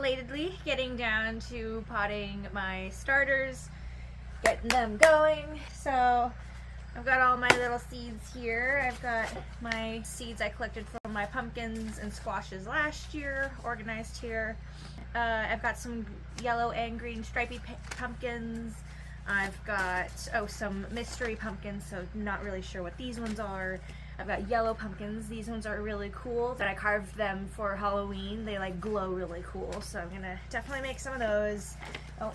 belatedly getting down to potting my starters, getting them going. So I've got all my little seeds here. I've got my seeds I collected from my pumpkins and squashes last year, organized here. I've got some yellow and green stripy pumpkins. I've got, some mystery pumpkins, so not really sure what these ones are. I've got yellow pumpkins. These ones are really cool. I carved them for Halloween. They like glow really cool, so I'm gonna definitely make some of those. Oh,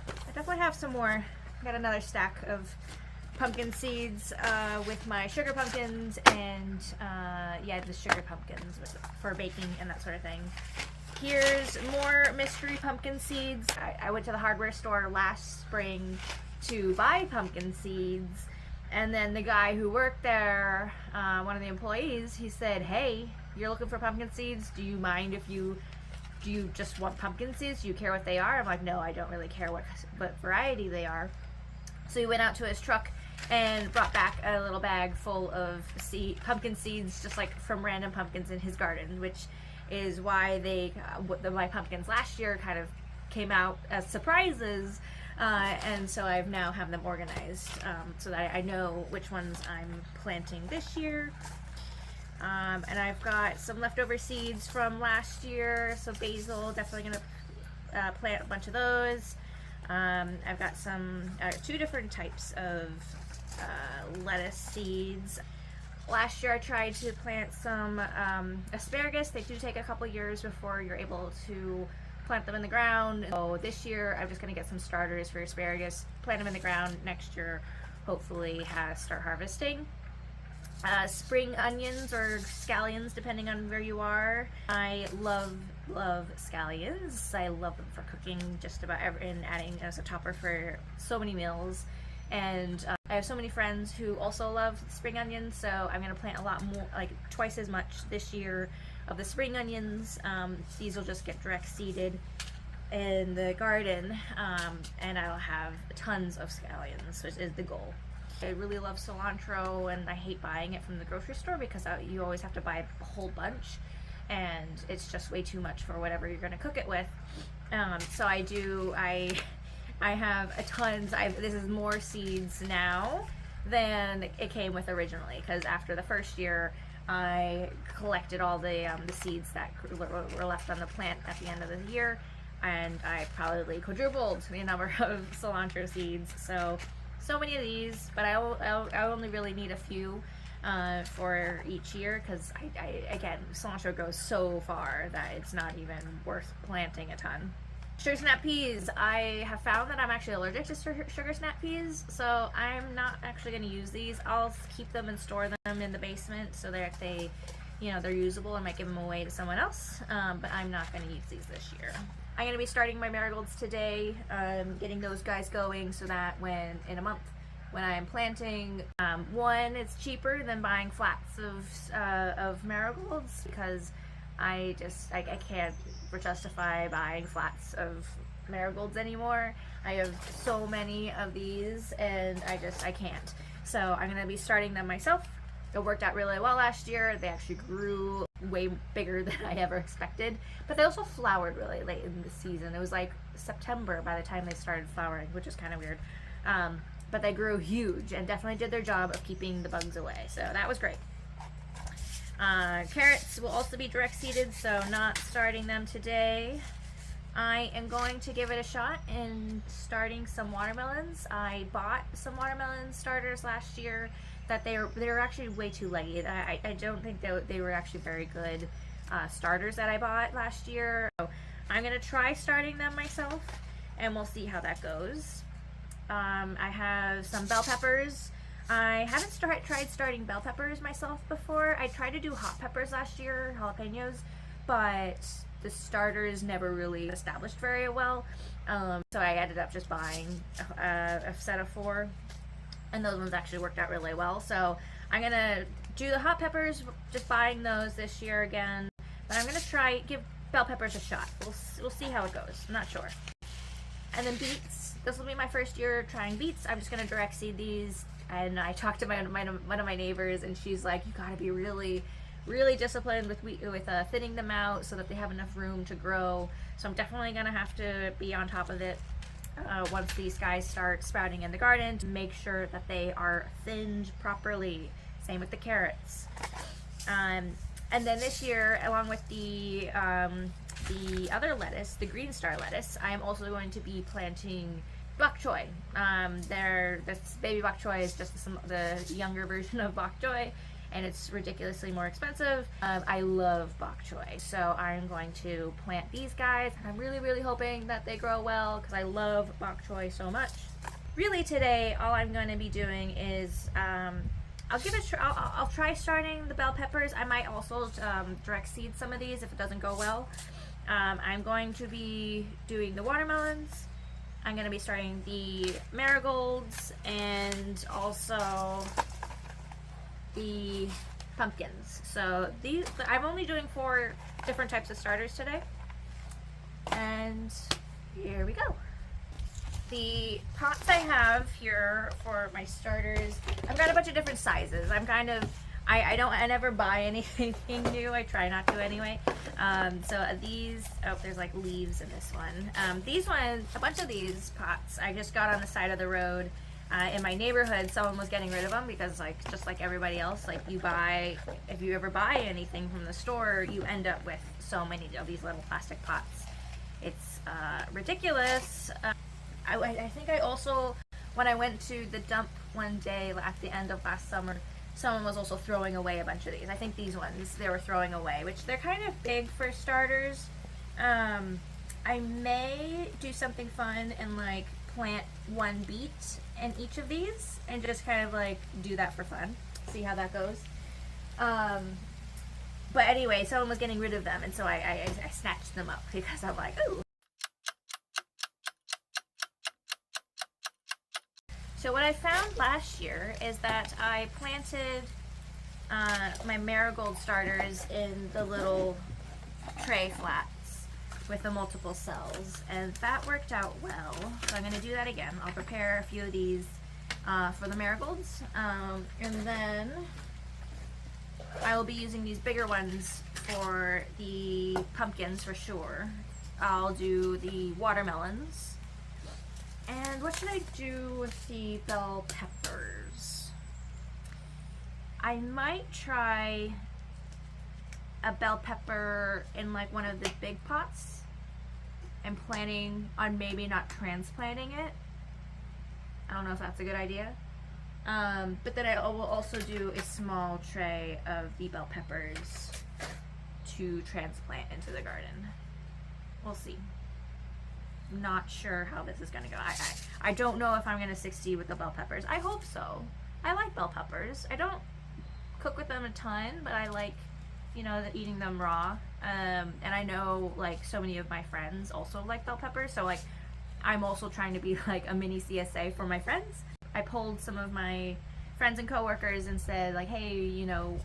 I definitely have some more. I got another stack of pumpkin seeds with my sugar pumpkins and the sugar pumpkins for baking and that sort of thing. Here's more mystery pumpkin seeds. I went to the hardware store last spring to buy pumpkin seeds, and then the guy who worked there, one of the employees, he said, "Hey, you're looking for pumpkin seeds? Do you mind if do you just want pumpkin seeds? Do you care what they are?" I'm like, "No, I don't really care what variety they are." So he went out to his truck and brought back a little bag full of pumpkin seeds, just like from random pumpkins in his garden, which is why my pumpkins last year kind of came out as surprises, and so I've now have them organized so that I know which ones I'm planting this year. And I've got some leftover seeds from last year, so basil, definitely gonna plant a bunch of those. I've got two different types of lettuce seeds. Last year I tried to plant some asparagus. They do take a couple years before you're able to plant them in the ground. So this year I'm just going to get some starters for asparagus, plant them in the ground. Next year hopefully start harvesting. Spring onions or scallions, depending on where you are. I love scallions. I love them for cooking just about and adding as a topper for so many meals. And I have so many friends who also love spring onions, so I'm going to plant a lot more, like twice as much this year of the spring onions. These will just get direct seeded in the garden, and I'll have tons of scallions, which is the goal. I really love cilantro, and I hate buying it from the grocery store because you always have to buy a whole bunch, and it's just way too much for whatever you're going to cook it with. So I have a tons. This is more seeds now than it came with originally, because after the first year I collected all the seeds that were left on the plant at the end of the year, and I probably quadrupled the number of cilantro seeds. So many of these, but I only really need a few for each year, because again, cilantro goes so far that it's not even worth planting a ton. Sugar snap peas. I have found that I'm actually allergic to sugar snap peas, so I'm not actually going to use these. I'll keep them and store them in the basement so that they're usable. I might give them away to someone else, but I'm not going to use these this year. I'm going to be starting my marigolds today, getting those guys going so that in a month when I'm planting, one, it's cheaper than buying flats of marigolds, because I can't justify buying flats of marigolds anymore. I have so many of these and I can't. So I'm going to be starting them myself. It worked out really well last year. They actually grew way bigger than I ever expected, but they also flowered really late in the season. It was like September by the time they started flowering, which is kind of weird. But they grew huge and definitely did their job of keeping the bugs away. So that was great. Carrots will also be direct seeded, so not starting them today. I am going to give it a shot in starting some watermelons. I bought some watermelon starters last year that they were actually way too leggy. I don't think they were actually very good starters that I bought last year. So I'm going to try starting them myself, and we'll see how that goes. I have some bell peppers. I haven't tried starting bell peppers myself before. I tried to do hot peppers last year, jalapenos, but the starters never really established very well. So I ended up just buying a set of 4, and those ones actually worked out really well. So I'm gonna do the hot peppers, just buying those this year again. But I'm gonna give bell peppers a shot. We'll see how it goes. I'm not sure. And then beets. This will be my first year trying beets. I'm just gonna direct seed these. And I talked to one of my neighbors, and she's like, "You gotta be really, really disciplined with thinning them out so that they have enough room to grow. So I'm definitely gonna have to be on top of it once these guys start sprouting in the garden to make sure that they are thinned properly. Same with the carrots. And then this year, along with the other lettuce, the green star lettuce, I am also going to be planting bok choy. This baby bok choy is just the younger version of bok choy, and it's ridiculously more expensive. I love bok choy, so I'm going to plant these guys. I'm really hoping that they grow well because I love bok choy so much. Really today, all I'm going to be doing is I'll try starting the bell peppers. I might also direct seed some of these if it doesn't go well. I'm going to be doing the watermelons. I'm going to be starting the marigolds and also the pumpkins. So I'm only doing 4 different types of starters today. And here we go. The pots I have here for my starters, I've got a bunch of different sizes. I never buy anything new. I try not to anyway. So these, there's like leaves in this one. These ones, a bunch of these pots, I just got on the side of the road. In my neighborhood, someone was getting rid of them because, like, just like everybody else, like if you ever buy anything from the store, you end up with so many of these little plastic pots. It's ridiculous. I think I also, when I went to the dump one day at the end of last summer, someone was also throwing away a bunch of these. I think these ones they were throwing away, which they're kind of big for starters. I may do something fun and like plant 1 beet in each of these and just kind of like do that for fun. See how that goes. But anyway, someone was getting rid of them, and so I snatched them up because I'm like, ooh. So what I found last year is that I planted my marigold starters in the little tray flats with the multiple cells, and that worked out well. So I'm going to do that again. I'll prepare a few of these for the marigolds, and then I will be using these bigger ones for the pumpkins for sure. I'll do the watermelons. And what should I do with the bell peppers? I might try a bell pepper in like one of the big pots. I'm planning on maybe not transplanting it. I don't know if that's a good idea. But then I will also do a small tray of the bell peppers to transplant into the garden. We'll see. Not sure how this is gonna go. I don't know if I'm gonna succeed with the bell peppers. I hope so. I like bell peppers. I don't cook with them a ton, but I like, you know, eating them raw. And I know like so many of my friends also like bell peppers, so like I'm also trying to be like a mini CSA for my friends. I polled some of my friends and coworkers and said like, hey, you know,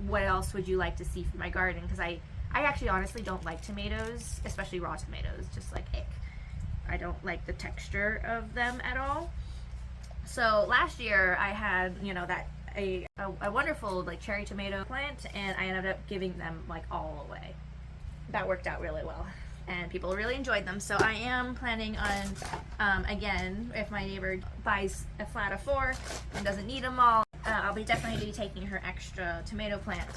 what else would you like to see from my garden? Because I actually honestly don't like tomatoes, especially raw tomatoes, just like ick. I don't like the texture of them at all. So last year I had, you know, that a wonderful like cherry tomato plant, and I ended up giving them like all away. That worked out really well, and people really enjoyed them. So I am planning on, again, if my neighbor buys a flat of 4 and doesn't need them all, I'll be definitely taking her extra tomato plant.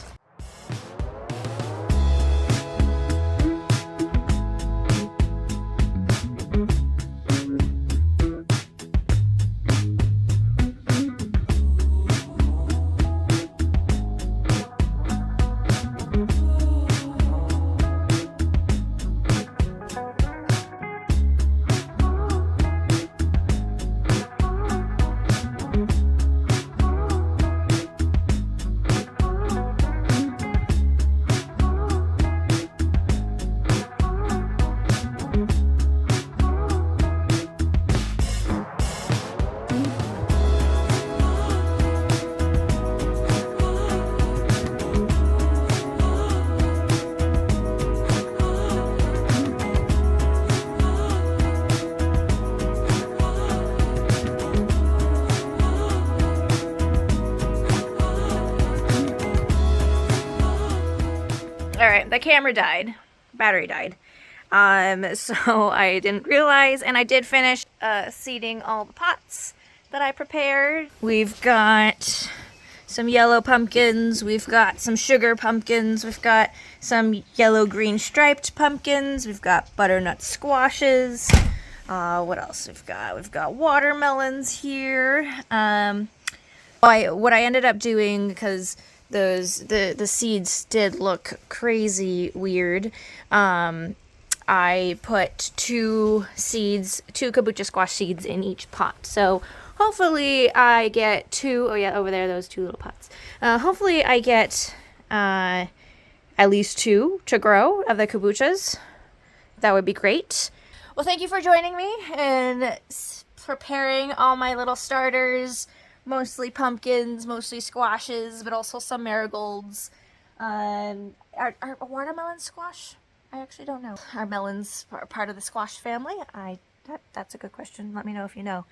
the camera died. Battery died. So I didn't realize, and I did finish seeding all the pots that I prepared. We've got some yellow pumpkins, we've got some sugar pumpkins, we've got some yellow-green striped pumpkins, we've got butternut squashes. What else we've got? We've got watermelons here. What I ended up doing, because the seeds did look crazy weird, I put 2 kabocha squash seeds in each pot. So hopefully I get 2, oh yeah, over there, those 2 little pots. Hopefully I get at least 2 to grow of the kabochas. That would be great. Well, thank you for joining me and preparing all my little starters. Mostly pumpkins, mostly squashes, but also some marigolds. Are watermelon squash? I actually don't know. Are melons part of the squash family? That's a good question. Let me know if you know.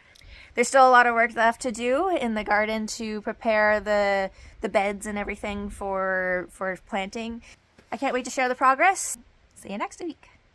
There's still a lot of work left to do in the garden to prepare the beds and everything for planting. I can't wait to share the progress. See you next week.